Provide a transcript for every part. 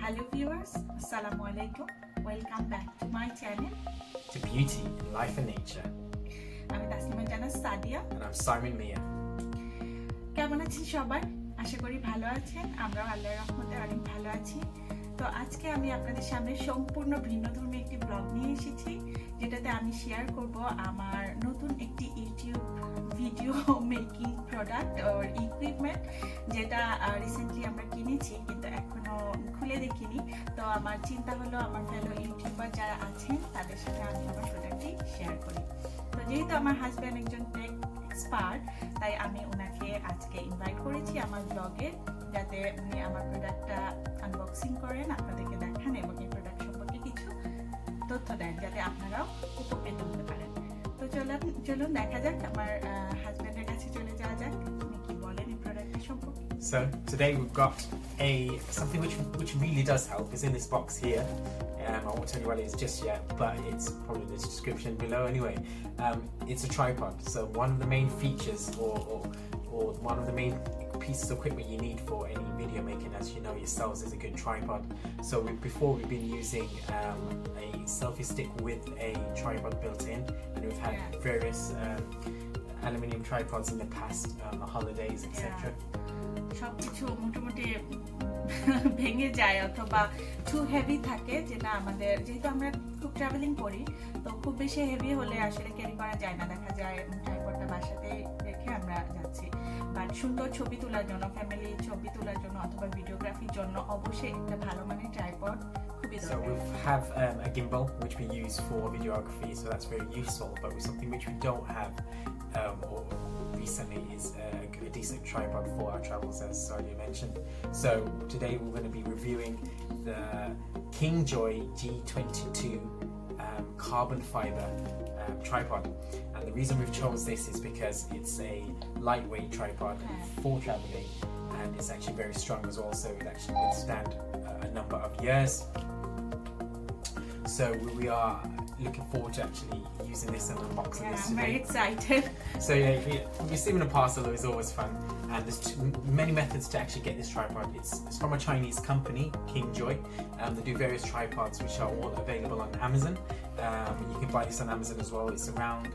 Hello viewers, Assalamu alaikum. Welcome back to my channel. To beauty, life and nature. আমি তাসলিমা জানা Sadia And I'm Simon Mia. কেমন আছেন সবাই? আশা করি ভালো আছেন। আমরাও আল্লাহর রহমতে অনেক ভালো আছি। তো আজকে আমি আপনাদের সামনে সম্পূর্ণ ভিন্নধর্মী একটি ব্লগ নিয়ে এসেছি, যেটাতে আমি শেয়ার করব আমার নতুন একটি YouTube video making product or equipment, যেটা রিসেন্টলি আমরা কিনেছি কিন্তু এখনো খুলে দেখিনি। তো আমার চিন্তা হলো আমার ফেলো ইউটিউবার যারা আছেন তাদের সাথে আমি আমার প্রোডাক্টটি শেয়ার করি। তো যেহেতু আমার হাজব্যান্ড একজন টেক এক্সপার্ট, তাই আমি ওনাকে আজকে ইনভাইট করেছি আমার ব্লগে, যাতে উনি আমার প্রোডাক্টটা আনবক্সিং করেন, আপনাদেরকে দেখান এবং এই প্রোডাক্ট সম্পর্কে কিছু তথ্য দেন, যাতে আপনারাও উপকৃত হতে পারেন। তো চলুন দেখা যাক, আমার হাজব্যান্ডের কাছে চলে যাওয়া যাক, উনি কি বলেন এই প্রোডাক্টের সম্পর্কে। So today we've got something which really does help. It's in this box here. I won't tell you what it is just yet, but it's probably in the description below anyway. It's a tripod. So one of the main features or one of the main pieces of equipment you need for any video making, as you know yourselves, is a good tripod. So before we've been using a selfie stick with a tripod built in, and we've had various aluminium tripods in the past, holidays, etc. সবকিছু মোটামুটি ভেঙে যায় অথবা two heavy থাকে, যেটা আমাদের, যেহেতু আমরা খুব ট্রাভেলিং করি, তো খুব বেশি হেভি হলে আসলে ক্যারি করা যায় না। দেখা যায় ট্রাইপডটা বাসাতে রেখে আমরা যাচ্ছি, বাট সুন্দর ছবি তোলার জন্য, ফ্যামিলি ছবি তোলার জন্য অথবা ভিডিওগ্রাফির জন্য অবশ্যই একটা ভালো মানের ট্রাইপড খুবই দরকার। So we have a gimbal which we use for videography, so that's very useful. But with something which we don't have or recently is a decent tripod for our travels, as Sadia mentioned. So today we're going to be reviewing the Kingjoy G00 carbon fiber tripod, and the reason we've chose this is because it's a lightweight tripod for traveling, and it's actually very strong as well, so it actually withstand a number of years. So we are looking forward to actually using this and unboxing this today. I'm very excited. So receiving a parcel is always fun, and there's many methods to actually get this tripod. It's from a Chinese company, Kingjoy. They do various tripods which are all available on Amazon. You can buy this on Amazon as well. It's around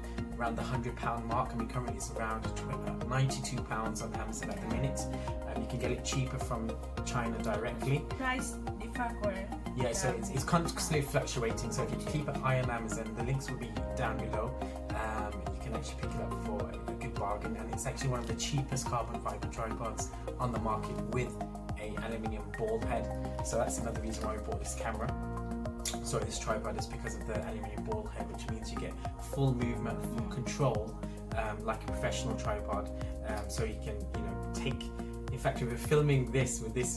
the £100 mark. I mean, currently it's around £92 on Amazon at the minute. You can get it cheaper from China directly. Price differ করে। Yeah, so it's constantly fluctuating. So if you keep an eye on Amazon, the links will be down below. You can actually pick it up for a good bargain, and it's actually one of the cheapest carbon fiber tripods on the market with a aluminium ball head. So that's another reason why we bought this camera. Sorry, this tripod is because of the aluminium ball head, which means you get full movement, full control, like a professional tripod. So you can, take. In fact, if we're filming this with this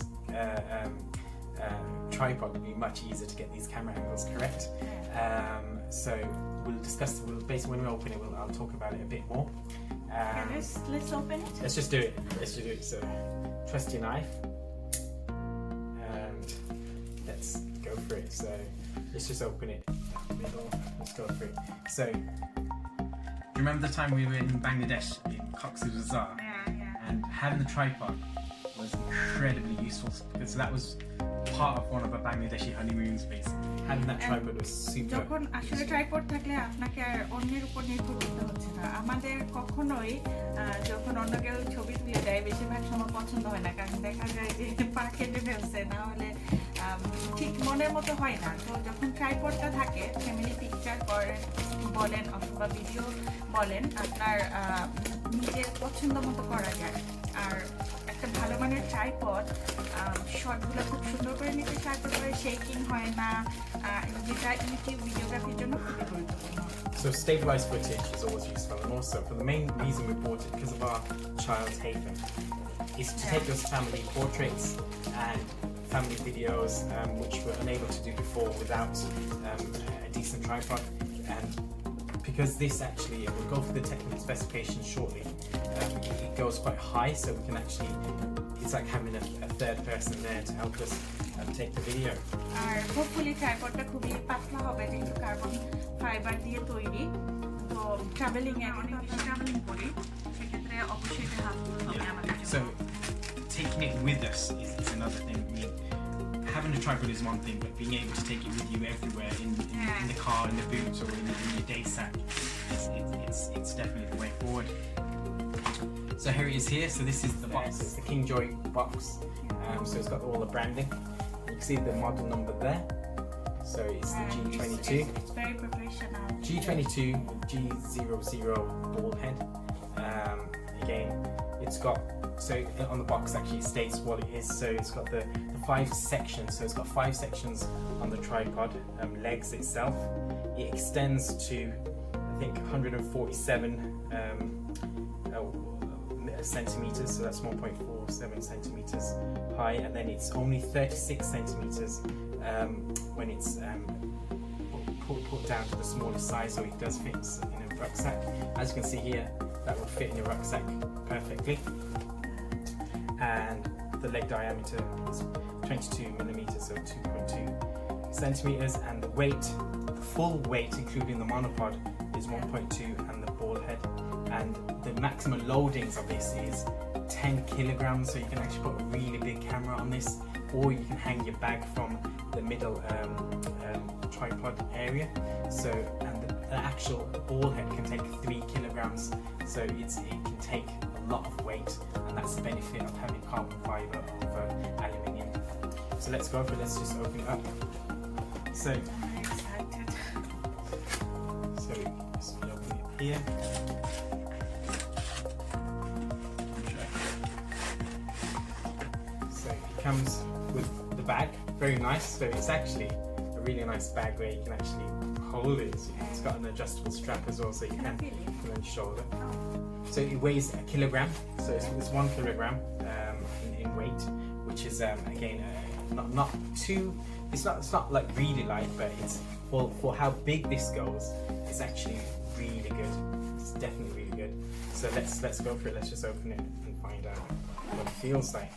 tripod, it'd be much easier to get these camera angles correct. So we'll discuss. Basically, when we open it, I'll talk about it a bit more. Let's open it. Let's just do it. So, trust your knife, and let's go for it. So, let's just open it. Middle. Let's go for it. So, do you remember the time we were in Bangladesh in Cox's Bazar? And having the tripod was incredibly useful, because that was part of one of our Bangladeshi honeymoons. Basically, having that tripod was super. যখন আসলে tripod থাকলে আপনাকে আর অন্যের উপর নির্ভর করতে হচ্ছে না। আমাদের কখনোই যখন অন্য কেউ ছবি তুলে দেয়, বেশিরভাগ সময় পছন্দ হয় না, কারণ দেখা যায় যে পা কেটে ফেলছে, না হলে ঠিক মনের মতো হয় না। তো যখন ট্রাইপডটা থাকে, ফ্যামিলি পিকচার বলেন অথবা ভিডিও বলেন, আপনার নিজের পছন্দ মতো করা যায়। আর একটা ভালো মানের ট্রাইপড শটগুলো খুব সুন্দর করে নিতে সাহায্য করে, শেকিং হয় না, যেটা ইউটিউব ভিডিওগ্রাফির জন্য খুবই গুরুত্বপূর্ণ। So stabilized footage is always useful, and also for the main reason we bought it, because of our child's haven, is to take those family portraits and family videos which we're unable to do before without a decent tripod. And because this actually, we'll go through the technical specifications shortly, it goes quite high, so we can actually, it's like having a third person there to help us take the video. আর hopefully ট্রাইপডটা খুবই পাতলা হবে, যেহেতু carbon fibre দিয়ে তৈরি। তো travelling এ আমরা ট্রাভেলিং করি, সেক্ষেত্রে অবশ্যই এটা হেল্পফুল হবে আমাদের জন্য। So taking it with us is another thing. I mean, having a tripod is one thing, but being able to take it with you everywhere in the car, in the boot, or in your day sack, it's definitely the way forward. So here it is here. So this is the box. It's the Kingjoy box. So it's got all the branding. You can see the model number there. So it's the G22. It's very professional. G22 G00 Ball Head. Again, it's got, so on the box actually states what it is. So it's got the 5 sections. So it's got 5 sections on the tripod, legs itself. It extends to, I think, 147 centimeters, so that's 1.47 centimeters high, and then it's only 36 centimeters when it's put down to the smallest size, so it does fit in a rucksack. As you can see here, that will fit in a rucksack perfectly. And the leg diameter is 22 millimeters, so 2.2 centimeters, and the weight, the full weight including the monopod, is 1.2, and the ball head. And the maximum loadings of this is 10 kilograms, so you can actually put a really big camera on this, or you can hang your bag from the middle tripod area. So, and the actual ball head can take 3 kilograms, so it can take a lot of weight, and that's the benefit of having carbon fiber over aluminium. So let's go for it. Let's just open it up. So, I'm very excited. So just open it here. So it comes with the bag, very nice. So it's actually a really nice bag where you can actually hold it. It's got an adjustable strap as well, so you can put it on your shoulder. So it weighs a kilogram, so it's 1 kilogram in weight, which is again not too. It's not like really light, but it's for how big this goes. It's actually really good. It's definitely really good. So let's go for it. Let's just open it and find out what it feels like.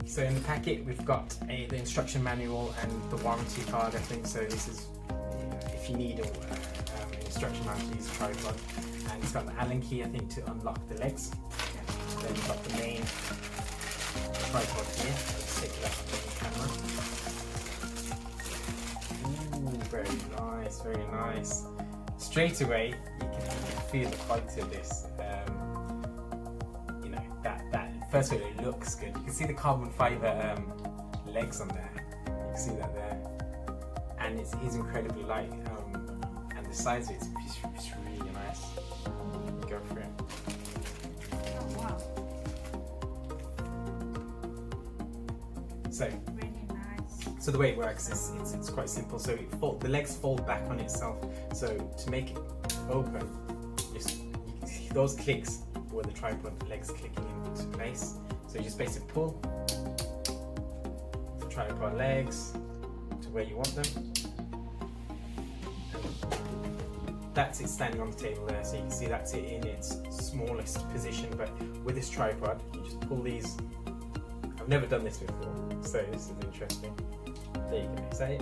So in the packet we've got the instruction manual and the warranty card, I think. So this is if you need an instruction manual to use a tripod, and it's got the Allen key, I think, to unlock the legs. Then you've got the main tripod here. Let's take that on the camera. Ooh, very nice, very nice. Straight away you can feel the quality of this. First of all, it looks good. You can see the carbon fiber legs on there. You can see that there, and it is incredibly light. And the size of it's really nice. Go for it. Oh wow! So Really nice. So the way it works is it's quite simple. So the legs fold back on itself. So to make it open, you can see those clicks where the tripod legs clicking into place. So you just basically pull the tripod legs to where you want them. That's it standing on the table there. So you can see that's it in its smallest position. But with this tripod, you just pull these. I've never done this before, so this is interesting. There you go. Is that it?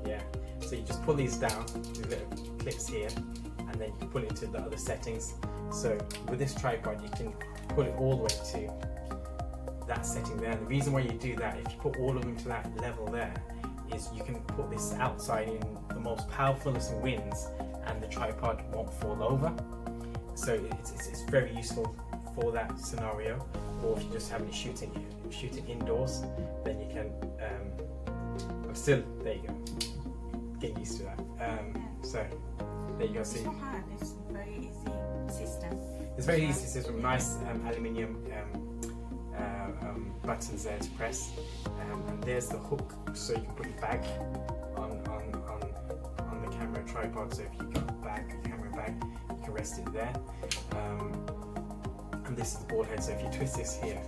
Yeah. So you just pull these down, do little clips here, and then you can pull it into the other settings. So with this tripod, you can pull it all the way to that setting there. And the reason why you do that, if you put all of them to that level there, is you can put this outside in the most powerfulest of winds, and the tripod won't fall over. So it's very useful for that scenario. Or if you're just having it shooting indoors, then you can. Still, there you go. Get used to that. So there you go. See. It's not hard. It's a very easy system. It's very easy system. Nice aluminium buttons there to press, and there's the hook, so you can put your bag on the camera tripod. So if you've got a camera bag, you can rest it there. And this is the ball head. So if you twist this here,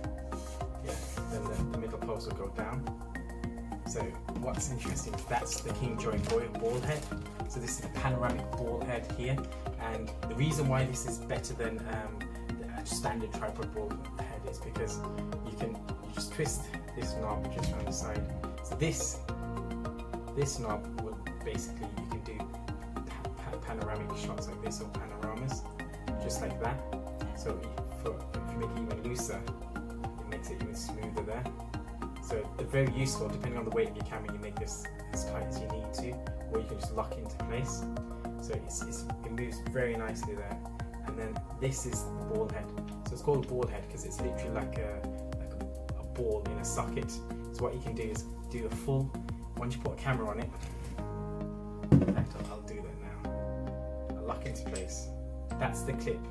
then the middle post will go down. So what's interesting is that's the Kingjoy ball head. So this is the panoramic ball head here, and the reason why this is better than the standard tripod ball head is because you just twist this knob just from the side. So this this knob will basically, you can do panoramic shots like this, or panoramas, just like that. So if you make it even looser, it makes it even smoother there. So they're very useful. Depending on the weight of your camera, you make this as tight as you need to, or you can just lock into place. So it moves very nicely there. And then this is the ball head. So it's called a ball head because it's literally like a ball in a socket. So what you can do is do a full, once you put a camera on it, in fact I'll do that now. I'll lock into place. That's the clip.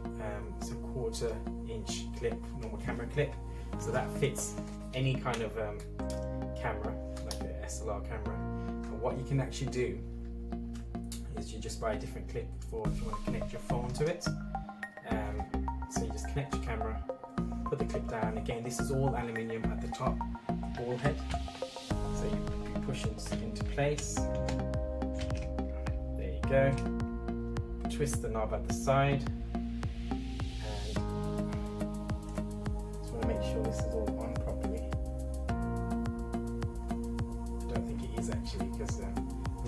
It's a 1/4 inch clip, normal camera clip. So that fits any kind of camera, like an SLR camera. And what you can actually do is you just buy a different clip for if you want to connect your phone to it. So you just connect your camera, put the clip down. Again, this is all aluminium at the top, the ball head. So you push it into place. There you go. Twist the knob at the side. And just want to make sure this is all on properly. I don't think it is actually, because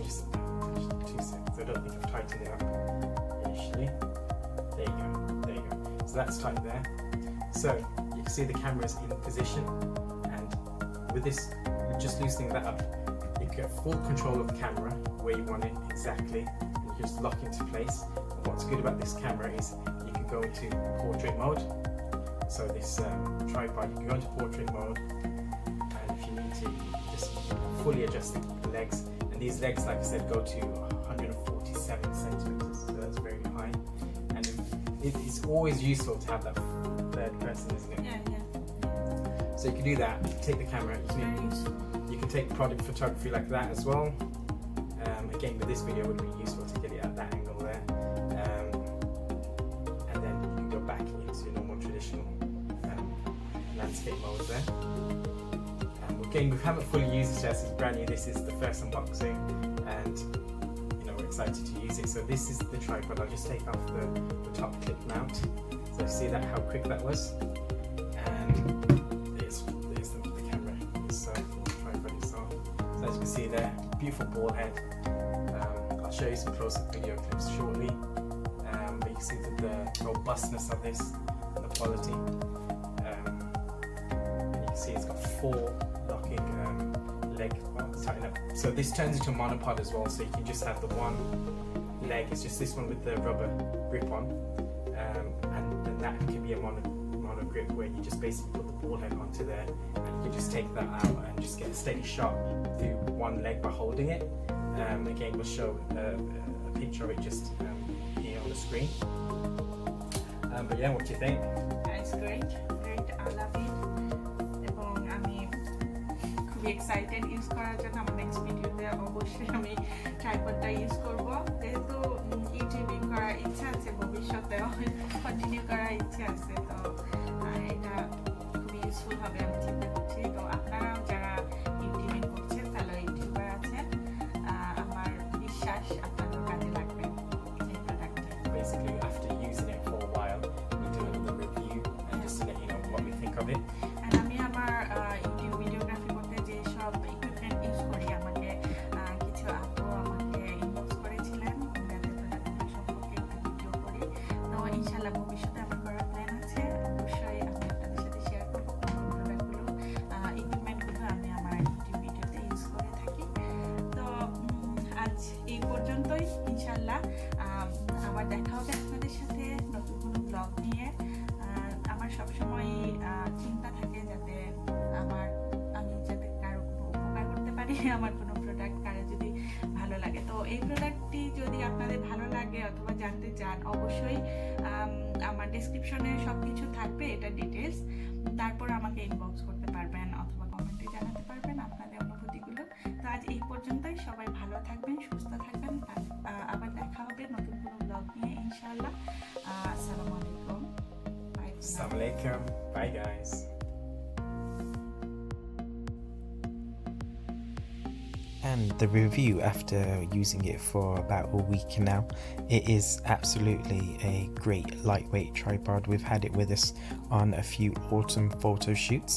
just 2 seconds. I don't think I've tightened it up initially. There you go. There you go. So that's tight there. So you can see the camera is in position, and with this, just loosening that up, you get full control of the camera where you want it exactly, and you just lock into place. And what's good about this camera is you can go into portrait mode. So this tripod, you can go into portrait mode, and if you need to, you just fully adjust the legs. And these legs, like I said, go to 147 centimeters, so that's very high. And it's always useful to have that third person, isn't it? Yeah. So you can do that. Take the camera. You can take product photography like that as well. Again, with this video, it would be useful to get it at that angle there. And then you can go back into normal traditional landscape mode there. Again, we haven't fully used it as it's brand new. This is the first unboxing, and we're excited to use it. So this is the tripod. I'll just take off the top clip mount. So see that how quick that was. And there's the camera itself, the tripod itself. So as you can see there, beautiful ball head. I'll show you some close-up video clips shortly. But you can see the robustness of this and the quality. And you can see it's got 4 locking leg tighten up. So this turns into a monopod as well. So you can just have the one leg. It's just this one with the rubber grip on. And then that can be a mono grip where you just basically put the ball head onto there, and you can just take that out and just get a steady shot through one leg by holding it. Again, we'll show a picture of it just here on the screen. But yeah, what do you think? It's great. I love it. এবং আমি খুবই excited use করার জন্য। আমার next ভিডিওতে অবশ্যই আমি ট্রাইপডটা use করব, যেহেতু ইউটিউবিং করার ইচ্ছা আছে, ভবিষ্যতেও কন্টিনিউ করার ইচ্ছা আছে। তো এটা খুবই ইউজফুল হবে আমি চিন্তা করছি। তো আপনারাও যারা ইউটিউবিং করছেন, তাহলে ইউটিউবার আছেন, আমার বিশ্বাস আপনাদের কাজে লাগবে এই প্রোডাক্টটা। Basically, after using it for a while, we do another review and just to let you know what we think of it. And আমি আমার ইউটিউব ভিডিওগ্রাফি করতে যে সব ইকুইপমেন্ট ইউজ করি, আমাকে কিছু আপু আমাকে ইনবক্স করেছিলেন যাতে প্রোডাক্টগুলো সম্পর্কে একটু ভিডিও করি। তো ইনশাআল্লাহ ভবিষ্যতে আমার করার প্ল্যান আছে। অবশ্যই আমি আপনাদের সাথে শেয়ার করবো প্রোডাক্টগুলো, ইকুইপমেন্টগুলো আমি আমার ইউটিউব ভিডিওতে ইউজ করে থাকি। তো আজ এই পর্যন্তই। ইনশাআল্লাহ আবার দেখা হবে আপনাদের সাথে নতুন কোনো ব্লগ নিয়ে। আমার সবসময় চিন্তা থাকে যাতে আমি যাতে কারো উপকার করতে পারি, আমার কোনো প্রোডাক্ট কারো যদি ভালো লাগে। তো এই প্রোডাক্টটি যদি আপনাদের ভালো লাগে অথবা জানতে চান, অবশ্যই আমার ডেসক্রিপশনে সব কিছু থাকবে, এটা ডিটেলস। তারপর আমাকে ইনবক্স করতে পারবেন অথবা কমেন্টে জানাতে পারবেন আপনাদের অনুভূতিগুলো। তো আজ এই পর্যন্তই। সবাই ভালো থাকবেন, সুস্থ থাকবেন। আবার দেখা হবে নতুন কোনো ব্লগ নিয়ে ইনশাআল্লাহ। আসসালামু আলাইকুম। Assalamu alaikum. Bye guys. And the review after using it for about a week now, it is absolutely a great lightweight tripod. We've had it with us on a few autumn photo shoots,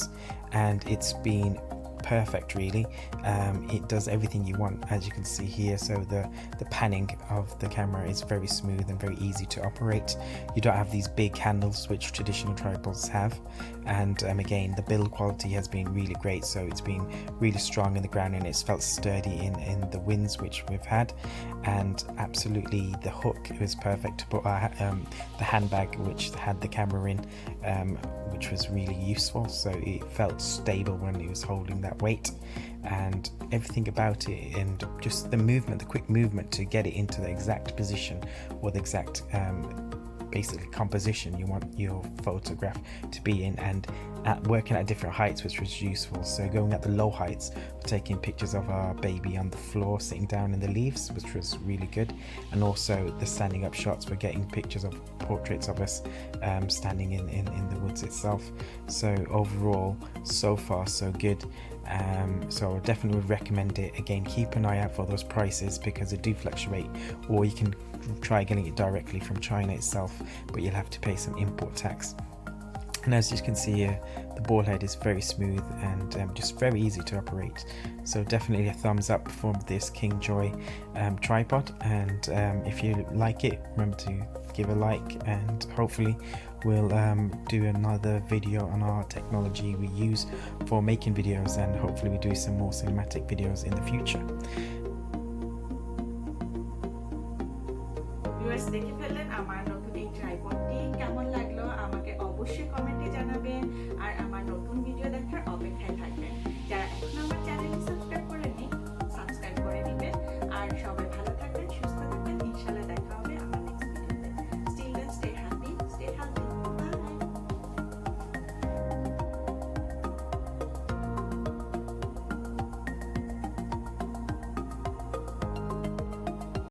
and it's been perfect really. It does everything you want, as you can see here. So the panning of the camera is very smooth and very easy to operate. You don't have these big handles which traditional tripods have, and again, the build quality has been really great. So it's been really strong in the ground and it's felt sturdy in the winds which we've had, and absolutely the hook was perfect to put the handbag which had the camera in, which was really useful. So it felt stable when it was holding that weight, and everything about it, and just the movement, the quick movement to get it into the exact position or the exact basically composition you want your photograph to be in, and working at different heights, which was useful. So going at the low heights, taking pictures of our baby on the floor sitting down in the leaves, which was really good, and also the standing up shots, we're getting pictures of portraits of us standing in the woods itself. So overall, so far so good. So I definitely would recommend it. Again, keep an eye out for those prices because they do fluctuate, or you can try getting it directly from China itself, but you'll have to pay some import tax. And as you can see here, the ball head is very smooth and just very easy to operate. So definitely a thumbs up for this Kingjoy tripod, and if you like it, remember to give a like, and hopefully we'll do another video on our technology we use for making videos, and hopefully we do some more cinematic videos in the future. Viewers দেখে ফেললেন আমার